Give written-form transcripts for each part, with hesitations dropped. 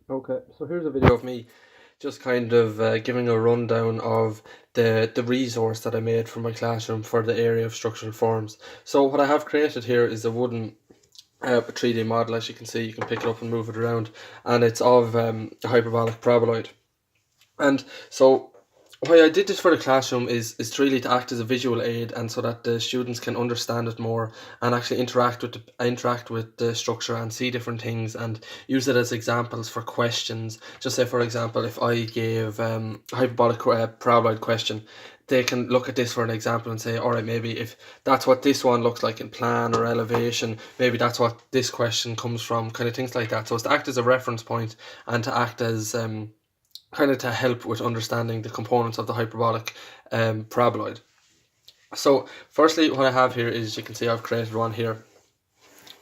Okay, so here's a video of me just kind of giving a rundown of the resource that I made for my classroom for the area of structural forms. So what I have created here is a wooden 3D model. As you can see, you can pick it up and move it around, and it's of a hyperbolic paraboloid. And so why I did this for the classroom is to really to act as a visual aid, and so that the students can understand it more and actually interact with the structure and see different things and use it as examples for questions. Just say, for example, if I gave a hyperbolic paraboloid question, they can look at this for an example and say, all right, maybe if that's what this one looks like in plan or elevation, maybe that's what this question comes from, kind of things like that. So it's to act as a reference point and to act as kind of to help with understanding the components of the hyperbolic paraboloid. So firstly, what I have here is, you can see I've created one here.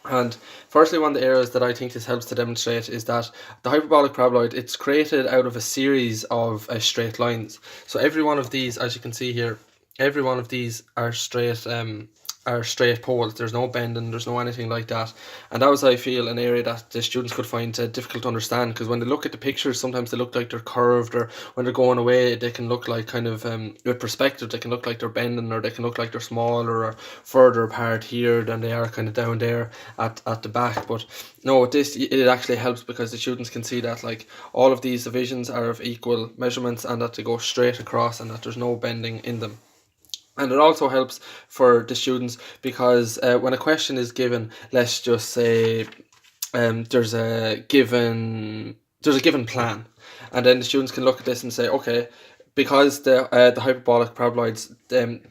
And firstly, one of the areas that I think this helps to demonstrate is that the hyperbolic paraboloid, it's created out of a series of straight lines. So every one of these, as you can see here, every one of these are straight poles. There's no bending, there's no anything like that. And that was, I feel, an area that the students could find difficult to understand, because when they look at the pictures, sometimes they look like they're curved, or when they're going away, they can look like kind of with perspective, they can look like they're bending, or they can look like they're smaller or further apart here than they are kind of down there at the back. But no, with this, it actually helps because the students can see that like all of these divisions are of equal measurements, and that they go straight across, and that there's no bending in them. And it also helps for the students because when a question is given, let's just say there's a given plan, and then the students can look at this and say, okay, because the hyperbolic paraboloids,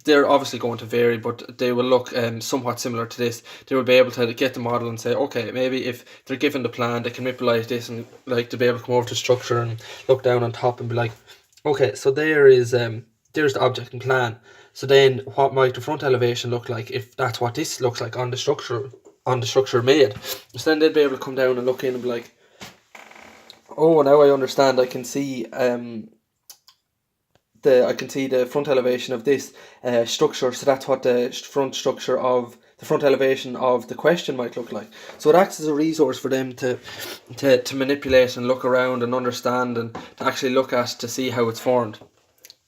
they're obviously going to vary, but they will look somewhat similar to this. They will be able to get the model and say, okay, maybe if they're given the plan, they can manipulate this, and like to be able to come over to structure and look down on top and be like, okay, so there's the object and plan. So then, what might the front elevation look like if that's what this looks like on the structure made? So then they'd be able to come down and look in and be like, oh, now I understand. I can see the front elevation of this structure. So that's what the front elevation of the question might look like. So it acts as a resource for them to manipulate and look around and understand, and to actually look at to see how it's formed.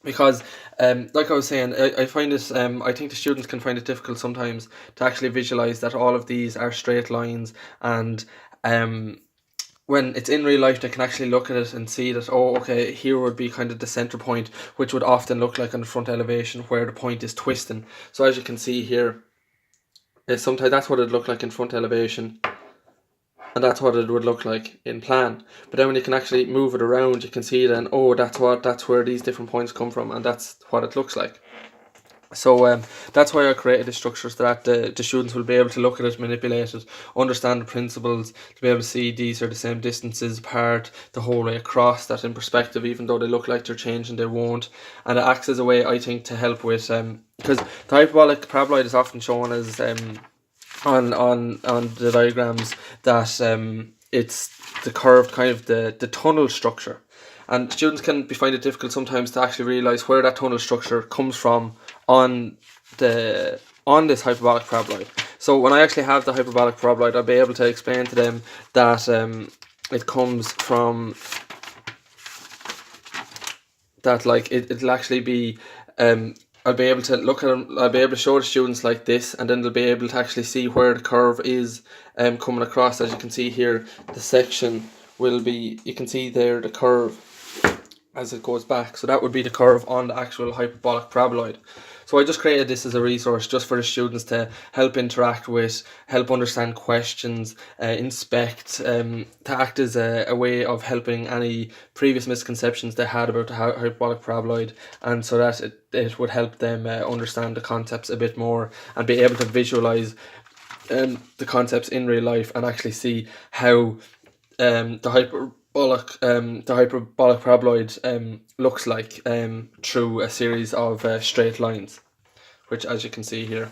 Because like I was saying, I find this I think the students can find it difficult sometimes to actually visualize that all of these are straight lines, and when it's in real life, they can actually look at it and see that, oh, okay, here would be kind of the center point, which would often look like on the front elevation where the point is twisting. So as you can see here, sometimes that's what it'd look like in front elevation, and that's what it would look like in plan. But then when you can actually move it around, you can see then, oh, that's where these different points come from, and that's what it looks like. So that's why I created the structure, so that the students will be able to look at it, manipulate it, understand the principles, to be able to see these are the same distances apart the whole way across, that in perspective, even though they look like they're changing, they won't. And it acts as a way, I think, to help with, because the hyperbolic paraboloid is often shown as, on the diagrams, that it's the curved kind of the tunnel structure, and students can find it difficult sometimes to actually realize where that tunnel structure comes from on this hyperbolic paraboloid. So when I actually have the hyperbolic paraboloid, I'll be able to explain to them that it comes from that, like it'll actually be I'll be able to look at them, I'll be able to show the students like this, and then they'll be able to actually see where the curve is coming across. As you can see here, the section will be, you can see there the curve as it goes back. So that would be the curve on the actual hyperbolic paraboloid. So I just created this as a resource just for the students to help interact with, help understand questions, inspect, to act as a way of helping any previous misconceptions they had about the hyperbolic paraboloid, and so that it would help them understand the concepts a bit more and be able to visualize the concepts in real life, and actually see how the hyperbolic paraboloid looks like through a series of straight lines, which, as you can see here.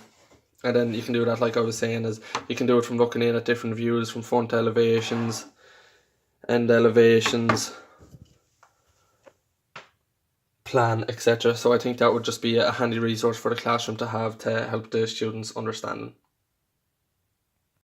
And then you can do that, like I was saying, is you can do it from looking in at different views, from front elevations, end elevations, plan, etc. So I think that would just be a handy resource for the classroom to have to help the students understanding.